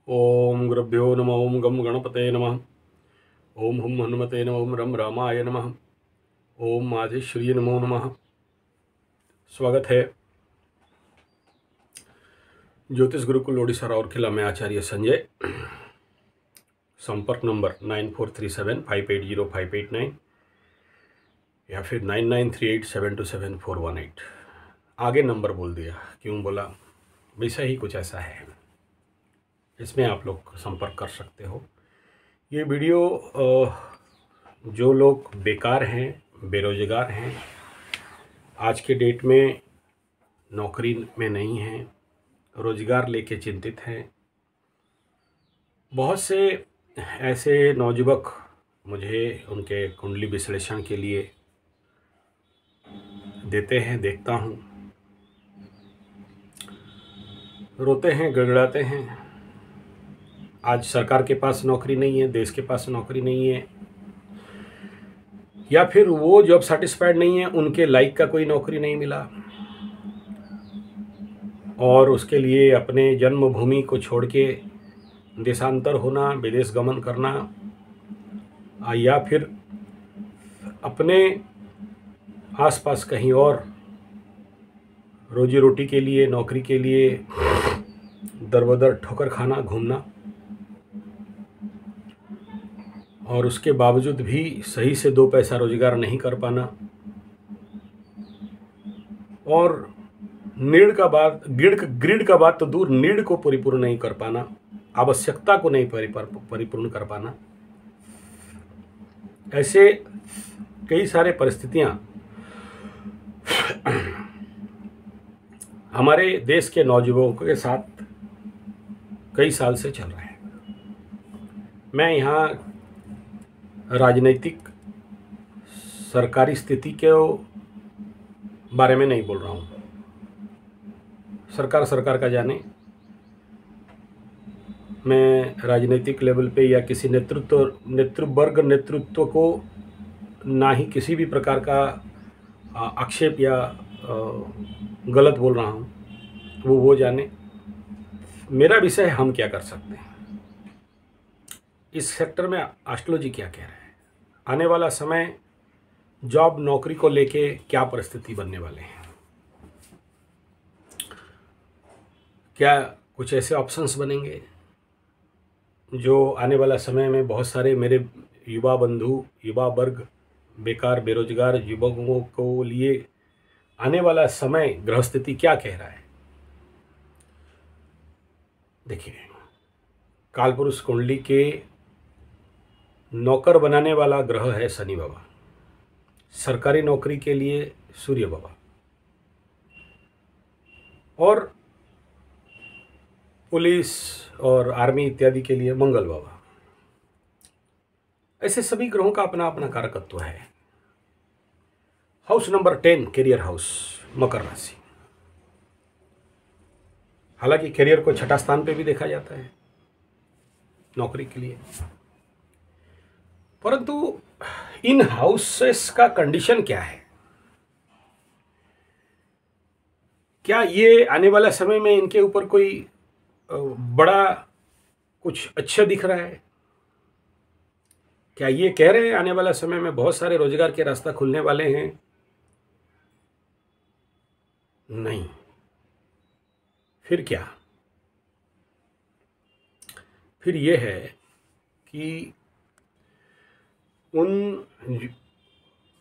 ओम गुरुभ्यो नमः। ओम गम गणपते नमः। ओम हुम हनुमते नमः। ओम रम रामाय नमः। ओम माधेश्वरी नमो नमः। स्वागत है ज्योतिष गुरुकुल ओडिशा राउरकेला में आचार्य संजय। संपर्क नंबर 9437580589 या फिर 9938727418। आगे नंबर बोल दिया, क्यों बोला? विषय ही कुछ ऐसा है, इसमें आप लोग संपर्क कर सकते हो। ये वीडियो जो लोग बेकार हैं, बेरोजगार हैं, आज के डेट में नौकरी में नहीं हैं, रोजगार लेके चिंतित हैं, बहुत से ऐसे नौजुवक मुझे उनके कुंडली विश्लेषण के लिए देते हैं, देखता हूँ, रोते हैं, गड़गड़ाते हैं। आज सरकार के पास नौकरी नहीं है, देश के पास नौकरी नहीं है, या फिर वो जॉब सेटिस्फाइड नहीं है, उनके लाइक का कोई नौकरी नहीं मिला और उसके लिए अपने जन्मभूमि को छोड़ के देशांतर होना, विदेश गमन करना, या फिर अपने आसपास कहीं और रोजी रोटी के लिए, नौकरी के लिए दर-बदर ठोकर खाना, घूमना, और उसके बावजूद भी सही से दो पैसा रोजगार नहीं कर पाना, और ग्रीड का बात तो दूर, नीड को परिपूर्ण नहीं कर पाना, आवश्यकता को नहीं परिपूर्ण कर पाना। ऐसे कई सारे परिस्थितियां हमारे देश के नौजुवानों के साथ कई साल से चल रहे हैं। मैं यहाँ राजनीतिक सरकारी स्थिति के बारे में नहीं बोल रहा हूँ। सरकार का जाने, मैं राजनीतिक लेवल पे या किसी नेतृत्व को ना ही किसी भी प्रकार का आक्षेप या गलत बोल रहा हूँ, वो जाने। मेरा विषय हम क्या कर सकते हैं, इस सेक्टर में एस्ट्रोलॉजी क्या कह रहा है, आने वाला समय जॉब नौकरी को लेके क्या परिस्थिति बनने वाले हैं, क्या कुछ ऐसे ऑप्शंस बनेंगे जो आने वाला समय में बहुत सारे मेरे युवा बंधु, युवा वर्ग, बेकार बेरोजगार युवकों को लिए आने वाला समय ग्रह स्थिति क्या कह रहा है। देखिए, कालपुरुष कुंडली के नौकर बनाने वाला ग्रह है शनि बाबा, सरकारी नौकरी के लिए सूर्य बाबा, और पुलिस और आर्मी इत्यादि के लिए मंगल बाबा। ऐसे सभी ग्रहों का अपना अपना कारकत्व है। हाउस नंबर 10 करियर हाउस, मकर राशि। हालांकि करियर को छठा स्थान पे भी देखा जाता है नौकरी के लिए, परंतु इन हाउसेस का कंडीशन क्या है? क्या ये आने वाला समय में इनके ऊपर कोई बड़ा कुछ अच्छा दिख रहा है? क्या ये कह रहे हैं आने वाला समय में बहुत सारे रोजगार के रास्ता खुलने वाले हैं? नहीं। फिर क्या? फिर ये है कि उन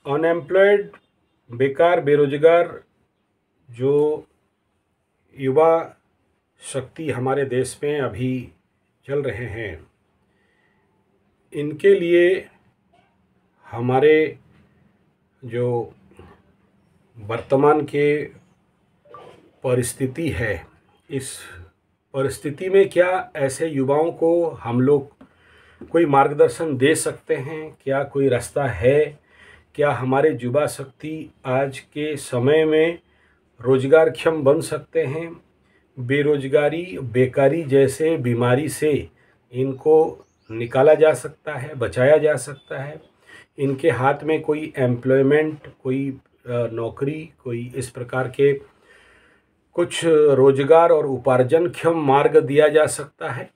अनएम्प्लॉयड, बेकार बेरोजगार जो युवा शक्ति हमारे देश में अभी चल रहे हैं, इनके लिए हमारे जो वर्तमान के परिस्थिति है, इस परिस्थिति में क्या ऐसे युवाओं को हम लोग कोई मार्गदर्शन दे सकते हैं? क्या कोई रास्ता है? क्या हमारे युवा शक्ति आज के समय में रोजगारक्षम बन सकते हैं? बेरोजगारी, बेकारी जैसे बीमारी से इनको निकाला जा सकता है, बचाया जा सकता है? इनके हाथ में कोई एम्प्लॉयमेंट, कोई नौकरी, कोई इस प्रकार के कुछ रोजगार और उपार्जनक्षम मार्ग दिया जा सकता है?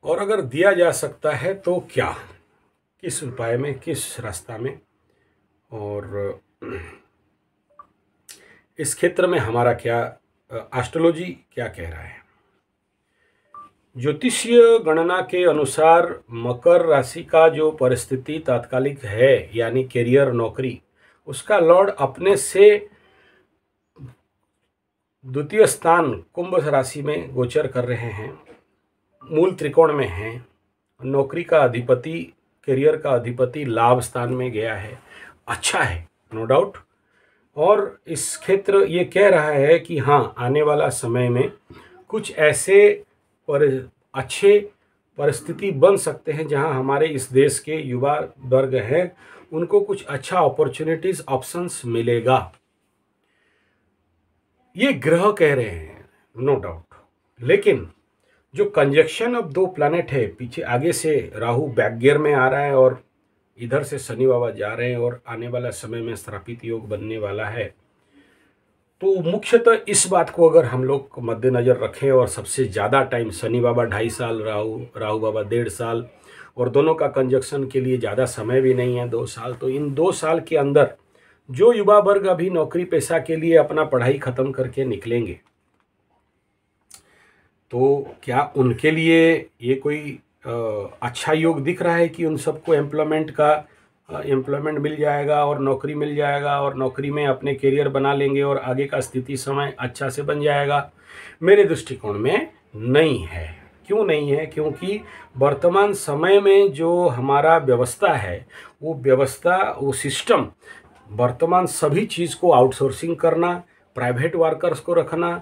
और अगर दिया जा सकता है तो क्या, किस उपाय में, किस रास्ता में, और इस क्षेत्र में हमारा क्या, एस्ट्रोलॉजी क्या कह रहा है। ज्योतिषीय गणना के अनुसार मकर राशि का जो परिस्थिति तात्कालिक है, यानी करियर, नौकरी, उसका लॉर्ड अपने से द्वितीय स्थान कुंभ राशि में गोचर कर रहे हैं, मूल त्रिकोण में हैं। नौकरी का अधिपति, करियर का अधिपति लाभ स्थान में गया है, अच्छा है, नो डाउट। और इस क्षेत्र ये कह रहा है कि हाँ, आने वाला समय में कुछ ऐसे अच्छे परिस्थिति बन सकते हैं जहां हमारे इस देश के युवा वर्ग हैं, उनको कुछ अच्छा अपॉर्चुनिटीज, ऑप्शंस मिलेगा, ये ग्रह कह रहे हैं, नो डाउट। लेकिन जो कंजक्शन ऑफ दो प्लैनेट है, पीछे आगे से राहु बैक गियर में आ रहा है और इधर से शनि बाबा जा रहे हैं और आने वाला समय में श्रापित योग बनने वाला है, तो मुख्यतः इस बात को अगर हम लोग मद्देनज़र रखें, और सबसे ज़्यादा टाइम शनि बाबा 2.5 साल, राहु बाबा 1.5 साल, और दोनों का कंजक्शन के लिए ज़्यादा समय भी नहीं है, 2 साल, तो इन 2 साल के अंदर जो युवा वर्ग अभी नौकरी पेशा के लिए अपना पढ़ाई ख़त्म करके निकलेंगे, तो क्या उनके लिए ये कोई अच्छा योग दिख रहा है कि उन सबको एम्प्लॉयमेंट मिल जाएगा और नौकरी मिल जाएगा और नौकरी में अपने करियर बना लेंगे और आगे का स्थिति समय अच्छा से बन जाएगा? मेरे दृष्टिकोण में नहीं है। क्यों नहीं है? क्योंकि वर्तमान समय में जो हमारा व्यवस्था है, वो व्यवस्था, वो सिस्टम, वर्तमान सभी चीज़ को आउटसोर्सिंग करना, प्राइवेट वर्कर्स को रखना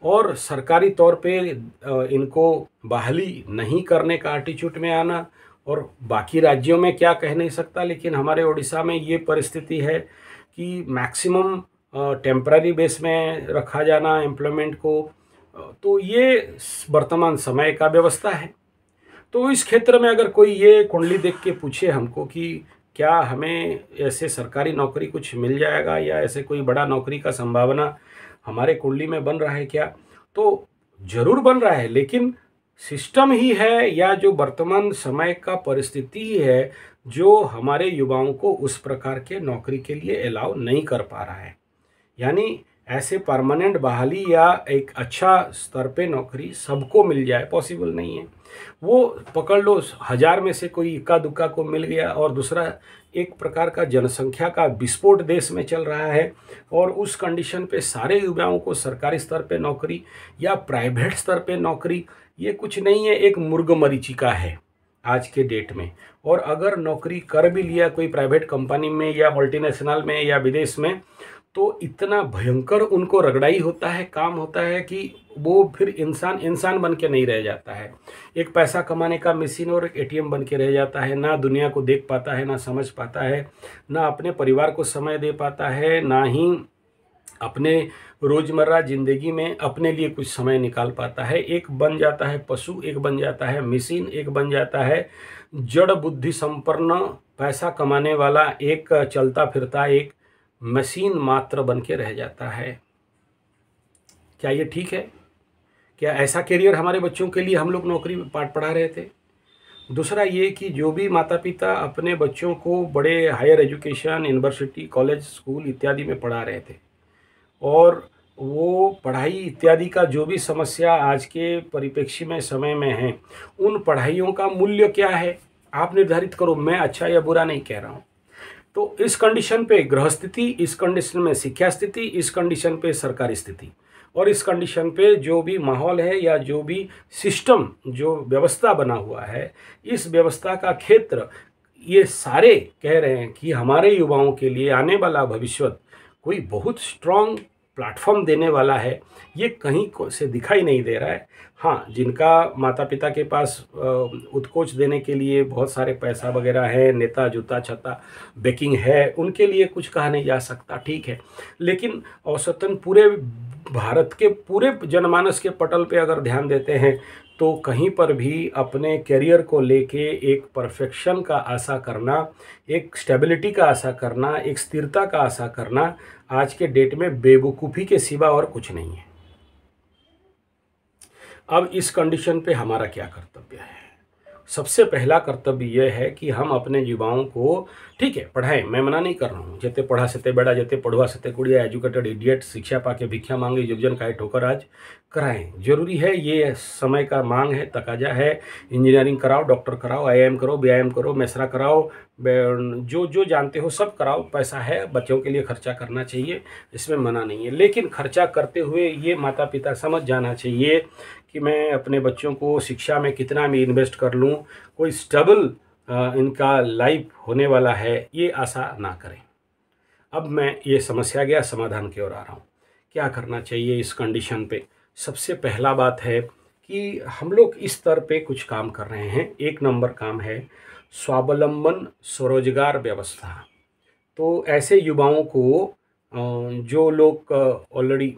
और सरकारी तौर पे इनको बहाली नहीं करने का एटीट्यूड में आना, और बाकी राज्यों में क्या कह नहीं सकता, लेकिन हमारे उड़ीसा में ये परिस्थिति है कि मैक्सिमम टेम्पररी बेस में रखा जाना एम्प्लॉयमेंट को, तो ये वर्तमान समय का व्यवस्था है। तो इस क्षेत्र में अगर कोई ये कुंडली देख के पूछे हमको कि क्या हमें ऐसे सरकारी नौकरी कुछ मिल जाएगा या ऐसे कोई बड़ा नौकरी का संभावना हमारे कुंडली में बन रहा है क्या, तो जरूर बन रहा है, लेकिन सिस्टम ही है या जो वर्तमान समय का परिस्थिति ही है जो हमारे युवाओं को उस प्रकार के नौकरी के लिए अलाउ नहीं कर पा रहा है। यानी ऐसे परमानेंट बहाली या एक अच्छा स्तर पे नौकरी सबको मिल जाए, पॉसिबल नहीं है। वो पकड़ लो 1000 में से कोई इक्का दुक्का को मिल गया, और दूसरा एक प्रकार का जनसंख्या का विस्फोट देश में चल रहा है, और उस कंडीशन पे सारे युवाओं को सरकारी स्तर पे नौकरी या प्राइवेट स्तर पे नौकरी, ये कुछ नहीं है, एक मुर्गमरीचिका है आज के डेट में। और अगर नौकरी कर भी लिया कोई प्राइवेट कंपनी में या मल्टीनेशनल में या विदेश में, तो इतना भयंकर उनको रगड़ाई होता है, काम होता है कि वो फिर इंसान बन के नहीं रह जाता है, एक पैसा कमाने का मशीन और एक एटीएम बन के रह जाता है। ना दुनिया को देख पाता है, ना समझ पाता है, ना अपने परिवार को समय दे पाता है, ना ही अपने रोज़मर्रा ज़िंदगी में अपने लिए कुछ समय निकाल पाता है। एक बन जाता है पशु, एक बन जाता है मशीन, एक बन जाता है जड़ बुद्धि संपन्न पैसा कमाने वाला, एक चलता फिरता एक मशीन मात्र बन के रह जाता है। क्या ये ठीक है? क्या ऐसा करियर हमारे बच्चों के लिए हम लोग नौकरी पाठ पढ़ा रहे थे? दूसरा ये कि जो भी माता पिता अपने बच्चों को बड़े higher education, university, college, school इत्यादि में पढ़ा रहे थे, और वो पढ़ाई इत्यादि का जो भी समस्या आज के परिप्रेक्ष्य में समय में है, उन पढ़ाइयों का मूल्य क्या है आप निर्धारित करो। मैं अच्छा या बुरा नहीं कह रहा हूँ। तो इस कंडीशन पे ग्रह स्थिति, इस कंडीशन में शिक्षा स्थिति, इस कंडीशन पे सरकारी स्थिति, और इस कंडीशन पे जो भी माहौल है या जो भी सिस्टम, जो व्यवस्था बना हुआ है, इस व्यवस्था का क्षेत्र, ये सारे कह रहे हैं कि हमारे युवाओं के लिए आने वाला भविष्य कोई बहुत स्ट्रॉन्ग प्लेटफॉर्म देने वाला है, ये कहीं से दिखाई नहीं दे रहा है। हाँ, जिनका माता पिता के पास उत्कोच देने के लिए बहुत सारे पैसा वगैरह है, नेता जूता छता बैकिंग है, उनके लिए कुछ कहा नहीं जा सकता, ठीक है। लेकिन औसतन पूरे भारत के पूरे जनमानस के पटल पे अगर ध्यान देते हैं, तो कहीं पर भी अपने करियर को लेके एक परफेक्शन का आशा करना, एक स्टेबिलिटी का आशा करना, एक स्थिरता का आशा करना आज के डेट में बेवकूफ़ी के सिवा और कुछ नहीं है। अब इस कंडीशन पे हमारा क्या कर्तव्य है? सबसे पहला कर्तव्य यह है कि हम अपने युवाओं को, ठीक है पढ़ाएं, मैं मना नहीं कर रहा हूँ, जेते पढ़ा सेते बेड़ा, जेते पढ़वा सेते कुड़िया, एजुकेटेड इडियट, शिक्षा पाके भिक्षा मांगे, युवजन खाए ठोकर आज, कराएं, जरूरी है, ये समय का मांग है, तकाजा है। इंजीनियरिंग कराओ, डॉक्टर कराओ, आईआईएम करो, बीआईएम करो, मेसरा कराओ, जो जो जानते हो सब कराओ, पैसा है, बच्चों के लिए खर्चा करना चाहिए, इसमें मना नहीं है। लेकिन खर्चा करते हुए ये माता पिता समझ जाना चाहिए कि मैं अपने बच्चों को शिक्षा में कितना मैं इन्वेस्ट कर लूँ, कोई स्टेबल इनका लाइफ होने वाला है, ये आशा ना करें। अब मैं ये समस्या गया समाधान की ओर आ रहा हूँ। क्या करना चाहिए इस कंडीशन पे? सबसे पहला बात है कि हम लोग इस स्तर पे कुछ काम कर रहे हैं। एक नंबर काम है स्वावलंबन स्वरोजगार व्यवस्था। तो ऐसे युवाओं को जो लोग ऑलरेडी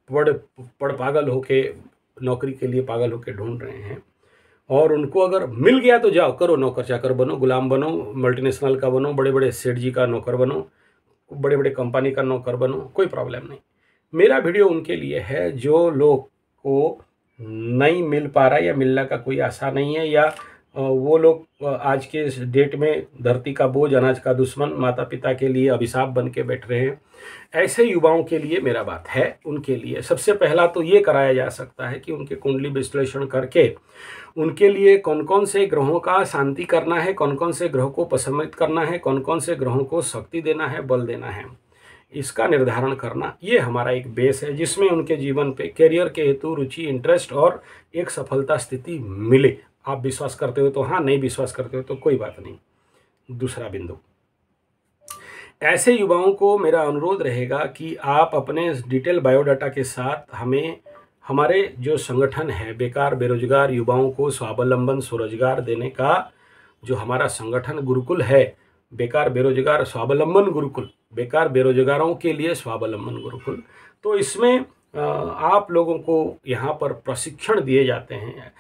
पढ़ पढ़ पागल होके, नौकरी के लिए पागल होके ढूंढ रहे हैं, और उनको अगर मिल गया तो जाओ करो, नौकर चाकर बनो, गुलाम बनो, मल्टीनेशनल का बनो, बड़े बड़े सेठ जी का नौकर बनो, बड़े बड़े कंपनी का नौकर बनो, कोई प्रॉब्लम नहीं। मेरा वीडियो उनके लिए है जो लोग को नहीं मिल पा रहा या मिलने का कोई आशा नहीं है, या वो लोग आज के इस डेट में धरती का बोझ, अनाज का दुश्मन, माता पिता के लिए अभिशाप बन के बैठ रहे हैं। ऐसे युवाओं के लिए मेरा बात है, उनके लिए सबसे पहला तो ये कराया जा सकता है कि उनके कुंडली विश्लेषण करके उनके लिए कौन कौन से ग्रहों का शांति करना है, कौन कौन से ग्रहों को प्रशमित करना है, कौन कौन से ग्रहों को शक्ति देना है, बल देना है, इसका निर्धारण करना, ये हमारा एक बेस है जिसमें उनके जीवन पे करियर के हेतु रुचि, इंटरेस्ट और एक सफलता स्थिति मिले। आप विश्वास करते हो तो हाँ, नहीं विश्वास करते हो तो कोई बात नहीं। दूसरा बिंदु, ऐसे युवाओं को मेरा अनुरोध रहेगा कि आप अपने डिटेल बायोडाटा के साथ हमें हमारे जो संगठन है बेकार बेरोजगार युवाओं को स्वावलंबन स्वरोजगार देने का जो हमारा संगठन गुरुकुल है, बेकार बेरोजगार स्वावलंबन गुरुकुल, बेकार बेरोजगारों के लिए स्वावलंबन गुरुकुल, तो इसमें आप लोगों को यहाँ पर प्रशिक्षण दिए जाते हैं।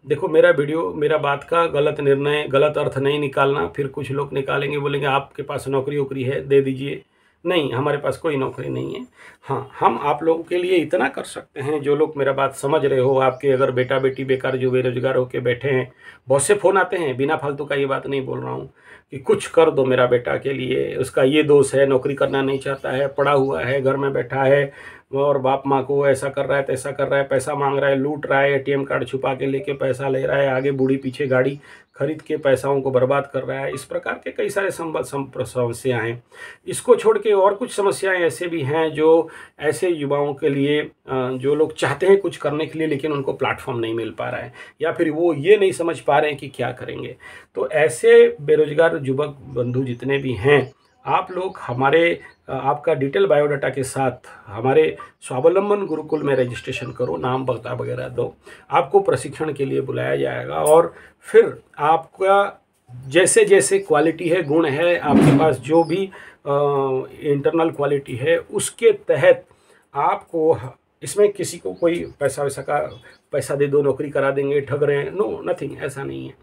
देखो मेरा वीडियो, मेरा बात का गलत निर्णय, गलत अर्थ नहीं निकालना, फिर कुछ लोग निकालेंगे, बोलेंगे आपके पास नौकरी वोकरी है दे दीजिए। नहीं, हमारे पास कोई नौकरी नहीं है। हाँ, हम आप लोगों के लिए इतना कर सकते हैं, जो लोग मेरा बात समझ रहे हो, आपके अगर बेटा बेटी बेकार जो बेरोजगार होकर बैठे हैं, बहुत से फ़ोन आते हैं, बिना फालतू का ये बात नहीं बोल रहा हूँ कि कुछ कर दो मेरा बेटा के लिए, उसका ये दोष है, नौकरी करना नहीं चाहता है, पढ़ा हुआ है, घर में बैठा है और बाप माँ को ऐसा कर रहा है, तैसा कर रहा है, पैसा मांग रहा है, लूट रहा है, एटीएम कार्ड छुपा के लेके पैसा ले रहा है, आगे बूढ़ी पीछे गाड़ी खरीद के पैसाओं को बर्बाद कर रहा है। इस प्रकार के कई सारे समस्याएं हैं। इसको छोड़ के और कुछ समस्याएं ऐसे भी हैं जो ऐसे युवाओं के लिए जो लोग चाहते हैं कुछ करने के लिए लेकिन उनको प्लेटफॉर्म नहीं मिल पा रहा है, या फिर वो ये नहीं समझ पा रहे हैं कि क्या करेंगे। तो ऐसे बेरोजगार युवक बंधु जितने भी हैं, आप लोग हमारे आपका डिटेल बायोडाटा के साथ हमारे स्वावलंबन गुरुकुल में रजिस्ट्रेशन करो, नाम पता वगैरह दो, आपको प्रशिक्षण के लिए बुलाया जाएगा, और फिर आपका जैसे जैसे क्वालिटी है, गुण है, आपके पास जो भी इंटरनल क्वालिटी है, उसके तहत आपको, इसमें किसी को कोई पैसा वैसा का पैसा दे दो नौकरी करा देंगे, ठग रहे हैं, नो नथिंग, ऐसा नहीं है।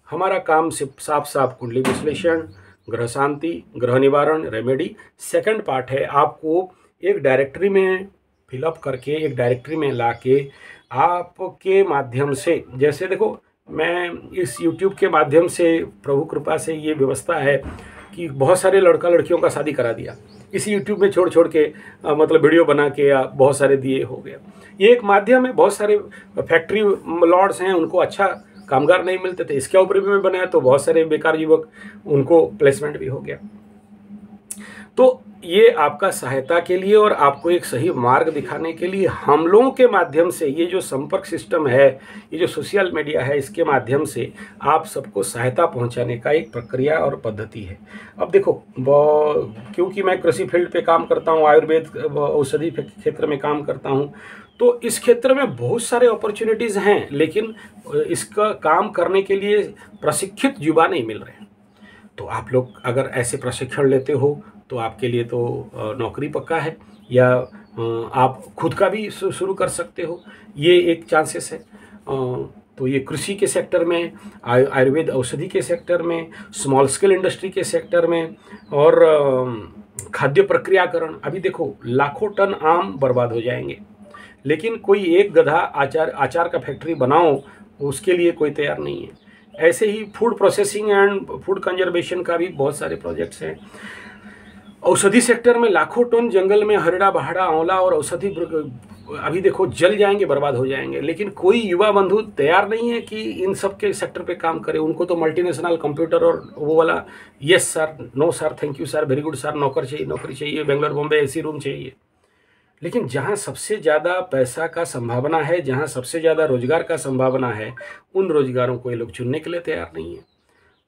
हमारा काम सिर्फ साफ साफ कुंडली विश्लेषण, ग्रह शांति, ग्रह निवारण, रेमेडी। सेकंड पार्ट है आपको एक डायरेक्टरी में फिलअप करके, एक डायरेक्टरी में लाके आपके माध्यम से, जैसे देखो मैं इस YouTube के माध्यम से प्रभु कृपा से ये व्यवस्था है कि बहुत सारे लड़का लड़कियों का शादी करा दिया इसी YouTube में छोड़ छोड़ के, मतलब वीडियो बना के बहुत सारे दिए, हो गया। ये एक माध्यम है। बहुत सारे फैक्ट्री लॉर्ड्स हैं, उनको अच्छा कामगार नहीं मिलते थे, इसके ऊपर भी मैं बनाया तो बहुत सारे बेकार युवक, उनको प्लेसमेंट भी हो गया। तो ये आपका सहायता के लिए और आपको एक सही मार्ग दिखाने के लिए हम लोगों के माध्यम से, ये जो संपर्क सिस्टम है, ये जो सोशल मीडिया है, इसके माध्यम से आप सबको सहायता पहुंचाने का एक प्रक्रिया और पद्धति है। अब देखो, क्योंकि मैं कृषि फील्ड पे काम करता हूँ, आयुर्वेद औषधि क्षेत्र में काम करता हूँ, तो इस क्षेत्र में बहुत सारे अपॉर्चुनिटीज़ हैं, लेकिन इसका काम करने के लिए प्रशिक्षित युवा नहीं मिल रहे हैं। तो आप लोग अगर ऐसे प्रशिक्षण लेते हो तो आपके लिए तो नौकरी पक्का है, या आप खुद का भी शुरू कर सकते हो, ये एक चांसेस है। तो ये कृषि के सेक्टर में, आयुर्वेद औषधि के सेक्टर में, स्मॉल स्केल इंडस्ट्री के सेक्टर में, और खाद्य प्रक्रियाकरण। अभी देखो लाखों टन आम बर्बाद हो जाएंगे, लेकिन कोई एक गधा आचार का फैक्ट्री बनाओ उसके लिए कोई तैयार नहीं है। ऐसे ही food processing and food conservation का भी बहुत सारे प्रोजेक्ट्स हैं। औषधि सेक्टर में लाखों टन जंगल में हरड़ा बहाड़ा आंवला और औषधि अभी देखो जल जाएंगे, बर्बाद हो जाएंगे, लेकिन कोई युवा बंधु तैयार नहीं है कि इन सब के सेक्टर पे काम करे। उनको तो मल्टीनेशनल कंप्यूटर और वो वाला yes sir, no sir, thank you sir, very good sir, नौकर चाहिए, नौकरी चाहिए, बेंगलोर बॉम्बे एसी रूम चाहिए। लेकिन जहाँ सबसे ज़्यादा पैसा का संभावना है, जहाँ सबसे ज़्यादा रोजगार का संभावना है, उन रोजगारों को ये लोग चुनने के लिए तैयार नहीं है।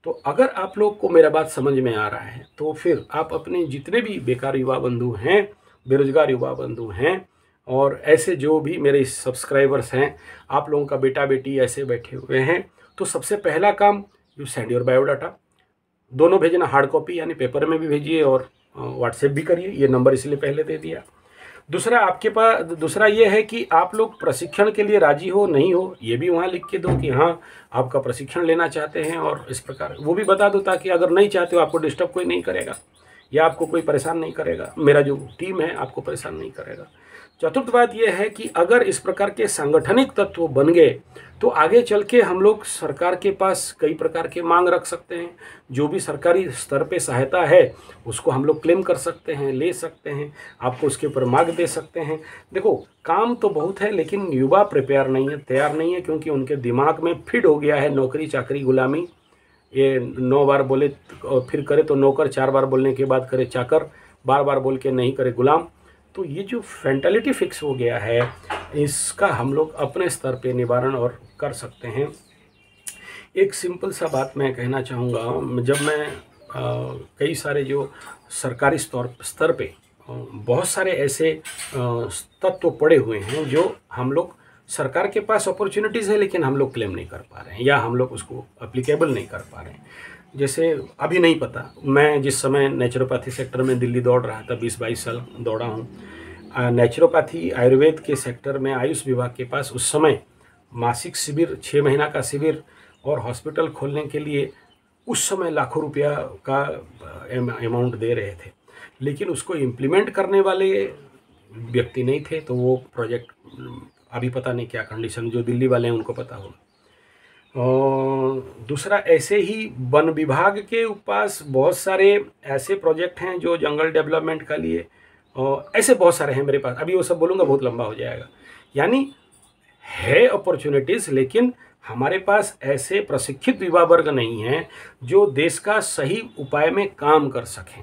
तो अगर आप लोग को मेरा बात समझ में आ रहा है तो फिर आप अपने जितने भी बेकार युवा बंधु हैं, बेरोजगार युवा बंधु हैं, और ऐसे जो भी मेरे सब्सक्राइबर्स हैं, आप लोगों का बेटा बेटी ऐसे बैठे हुए हैं, तो सबसे पहला काम, यू सेंड योर बायोडाटा। दोनों भेजना, हार्ड कॉपी यानी पेपर में भी भेजिए और व्हाट्सएप भी करिए, ये नंबर इसलिए पहले दे दिया। दूसरा आपके पास, दूसरा ये है कि आप लोग प्रशिक्षण के लिए राजी हो नहीं हो, ये भी वहाँ लिख के दो कि हाँ आपका प्रशिक्षण लेना चाहते हैं, और इस प्रकार वो भी बता दो, ताकि अगर नहीं चाहते हो आपको डिस्टर्ब कोई नहीं करेगा या आपको कोई परेशान नहीं करेगा, मेरा जो टीम है आपको परेशान नहीं करेगा। चतुर्थ बात यह है कि अगर इस प्रकार के सांगठनिक तत्व बन गए तो आगे चल के हम लोग सरकार के पास कई प्रकार के मांग रख सकते हैं। जो भी सरकारी स्तर पे सहायता है उसको हम लोग क्लेम कर सकते हैं, ले सकते हैं, आपको उसके ऊपर मार्ग दे सकते हैं। देखो काम तो बहुत है, लेकिन युवा प्रिपेयर नहीं है, तैयार नहीं है, क्योंकि उनके दिमाग में फिट हो गया है नौकरी चाकरी गुलामी। ये 9 बार बोले और फिर करे तो नौकर, 4 बार बोलने के बाद करे चाकर, बार बार बोल के नहीं करे गुलाम। तो ये जो फेंटालिटी फिक्स हो गया है, इसका हम लोग अपने स्तर पे निवारण और कर सकते हैं। एक सिंपल सा बात मैं कहना चाहूँगा, जब मैं कई सारे जो सरकारी स्तर पे बहुत सारे ऐसे तत्व पड़े हुए हैं जो हम लोग, सरकार के पास अपॉर्चुनिटीज़ है लेकिन हम लोग क्लेम नहीं कर पा रहे हैं या हम लोग उसको अप्लीकेबल नहीं कर पा रहे हैं। जैसे अभी नहीं पता, मैं जिस समय नेचुरोपैथी सेक्टर में दिल्ली दौड़ रहा था, 20-22 साल दौड़ा हूँ। नेचुरोपैथी आयुर्वेद के सेक्टर में आयुष विभाग के पास उस समय मासिक शिविर, 6 महीना का शिविर और हॉस्पिटल खोलने के लिए उस समय लाखों रुपया का अमाउंट दे रहे थे, लेकिन उसको इम्प्लीमेंट करने वाले व्यक्ति नहीं थे। तो वो प्रोजेक्ट अभी पता नहीं क्या कंडीशन, जो दिल्ली वाले हैं उनको पता होगा। और दूसरा, ऐसे ही वन विभाग के पास बहुत सारे ऐसे प्रोजेक्ट हैं जो जंगल डेवलपमेंट के लिए, और ऐसे बहुत सारे हैं मेरे पास। अभी वो सब बोलूँगा बहुत लंबा हो जाएगा। यानी है अपॉर्चुनिटीज़, लेकिन हमारे पास ऐसे प्रशिक्षित युवा वर्ग नहीं है जो देश का सही उपाय में काम कर सकें।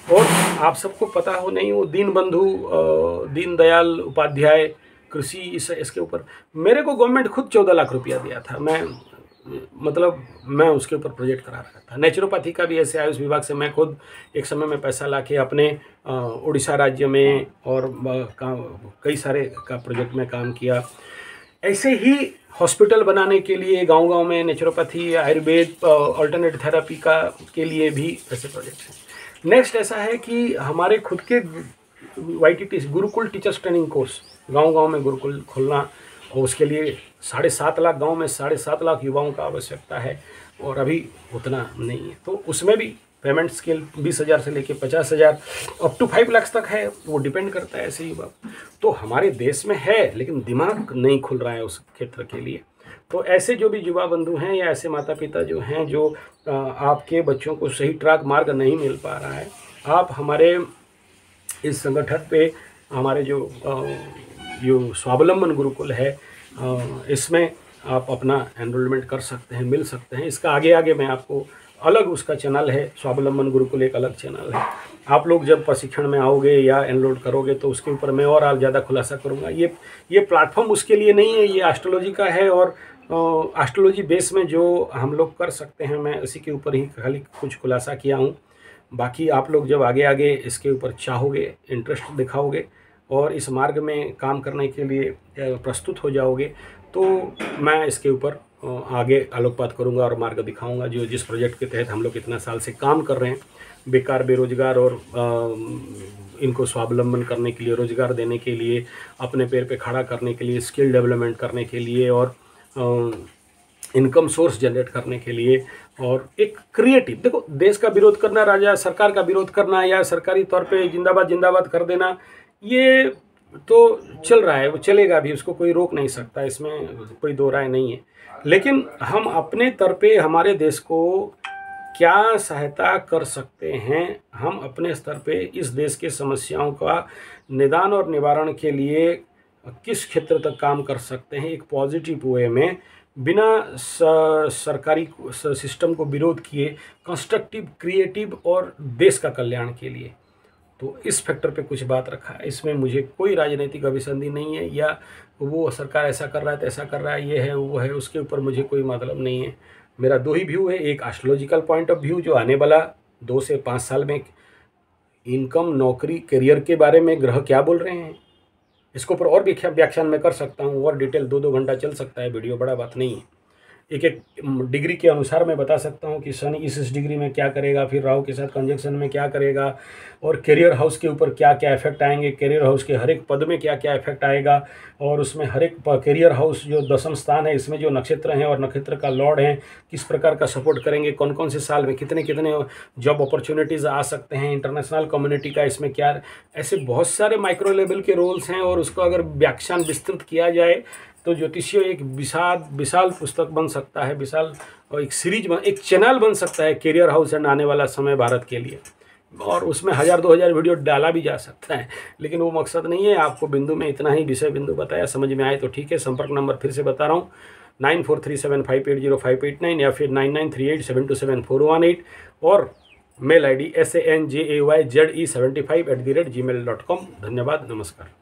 और आप सबको पता हो नहीं, वो दीनबंधु दीनदयाल उपाध्याय कृषि इसके ऊपर मेरे को गवर्नमेंट खुद 14 लाख रुपया दिया था। मैं उसके ऊपर प्रोजेक्ट करा रहा था। नेचुरोपैथी का भी ऐसे आयुष विभाग से मैं खुद एक समय में पैसा लाके अपने उड़ीसा राज्य में और कई सारे का प्रोजेक्ट में काम किया। ऐसे ही हॉस्पिटल बनाने के लिए गांव-गांव में नेचुरोपैथी, आयुर्वेद, अल्टरनेटिव थेरेपी का के लिए भी ऐसे प्रोजेक्ट हैं। नेक्स्ट ऐसा है कि हमारे खुद के YTT Gurukul teachers training course, गांव-गांव में गुरुकुल खोलना, और उसके लिए 7.5 लाख, गांव में 7.5 लाख युवाओं का आवश्यकता है, और अभी उतना नहीं है। तो उसमें भी पेमेंट स्केल 20,000 से लेके 50,000 अप टू 5 लाख तक है, वो डिपेंड करता है ऐसे युवा। तो हमारे देश में है, लेकिन दिमाग नहीं खुल रहा है उस क्षेत्र के लिए। तो ऐसे जो भी युवा बंधु हैं या ऐसे माता पिता जो हैं, जो आपके बच्चों को सही ट्रैक मार्ग नहीं मिल पा रहा है, आप हमारे इस संगठन पे, हमारे जो स्वावलंबन गुरुकुल है, इसमें आप अपना एनरोलमेंट कर सकते हैं, मिल सकते हैं। इसका आगे मैं आपको अलग उसका चैनल है, स्वावलंबन गुरुकुल एक अलग चैनल है। आप लोग जब प्रशिक्षण में आओगे या एनरोल करोगे तो उसके ऊपर मैं और ज़्यादा खुलासा करूँगा। ये प्लेटफॉर्म उसके लिए नहीं है, ये एस्ट्रोलॉजी का है, और एस्ट्रोलॉजी बेस में जो हम लोग कर सकते हैं, मैं इसी के ऊपर ही खाली कुछ खुलासा किया हूँ। बाकी आप लोग जब आगे इसके ऊपर चाहोगे, इंटरेस्ट दिखाओगे और इस मार्ग में काम करने के लिए प्रस्तुत हो जाओगे, तो मैं इसके ऊपर आगे आलोकपात करूंगा और मार्ग दिखाऊंगा। जो जिस प्रोजेक्ट के तहत हम लोग इतना साल से काम कर रहे हैं, बेकार बेरोजगार और इनको स्वावलंबन करने के लिए, रोजगार देने के लिए, अपने पैर पे खड़ा करने के लिए, स्किल डेवलपमेंट करने के लिए, और इनकम सोर्स जनरेट करने के लिए, और एक क्रिएटिव, देखो देश का विरोध करना, सरकार का विरोध करना या सरकारी तौर पे जिंदाबाद जिंदाबाद कर देना, ये तो चल रहा है, वो चलेगा भी, उसको कोई रोक नहीं सकता, इसमें कोई दो राय नहीं है। लेकिन हम अपने तर पे हमारे देश को क्या सहायता कर सकते हैं, हम अपने स्तर पे इस देश के समस्याओं का निदान और निवारण के लिए किस क्षेत्र तक काम कर सकते हैं एक पॉजिटिव वे में, बिना सरकारी सिस्टम को विरोध किए, कंस्ट्रक्टिव, क्रिएटिव और देश का कल्याण के लिए। तो इस फैक्टर पे कुछ बात रखा है। इसमें मुझे कोई राजनीतिक अभिसंधि नहीं है, या वो सरकार ऐसा कर रहा है, ऐसा कर रहा है, ये है वो है, उसके ऊपर मुझे कोई मतलब नहीं है। मेरा दो ही व्यू है, एक एस्ट्रोलॉजिकल पॉइंट ऑफ व्यू जो आने वाला 2 से 5 साल में इनकम, नौकरी, करियर के बारे में ग्रह क्या बोल रहे हैं, इसके ऊपर और भी व्याख्यान मैं कर सकता हूँ, और डिटेल 2-2 घंटा चल सकता है वीडियो, बड़ा बात नहीं है। एक एक डिग्री के अनुसार मैं बता सकता हूँ कि शनि इस डिग्री में क्या करेगा, फिर राहु के साथ कंजंक्शन में क्या करेगा, और करियर हाउस के ऊपर क्या क्या इफेक्ट आएंगे, करियर हाउस के हर एक पद में क्या क्या इफेक्ट आएगा, और उसमें हर एक करियर हाउस जो 10वीं स्थान है, इसमें जो नक्षत्र हैं और नक्षत्र का लॉर्ड है किस प्रकार का सपोर्ट करेंगे, कौन कौन से साल में कितने कितने जॉब अपॉर्चुनिटीज़ आ सकते हैं, इंटरनेशनल कम्युनिटी का इसमें क्या, ऐसे बहुत सारे माइक्रो लेवल के रोल्स हैं। और उसको अगर व्याख्यान विस्तृत किया जाए तो ज्योतिषीय एक विशाल पुस्तक बन सकता है, विशाल, और एक सीरीज एक चैनल बन सकता है करियर हाउस एंड आने वाला समय भारत के लिए, और उसमें 1000-2000 वीडियो डाला भी जा सकता है। लेकिन वो मकसद नहीं है। आपको बिंदु में इतना ही विषय बिंदु बताया, समझ में आए तो ठीक है। संपर्क नंबर फिर से बता रहा हूँ, 9437580589 या फिर 9938727418, और मेल ID sanjayze75@gmail.com। धन्यवाद, नमस्कार।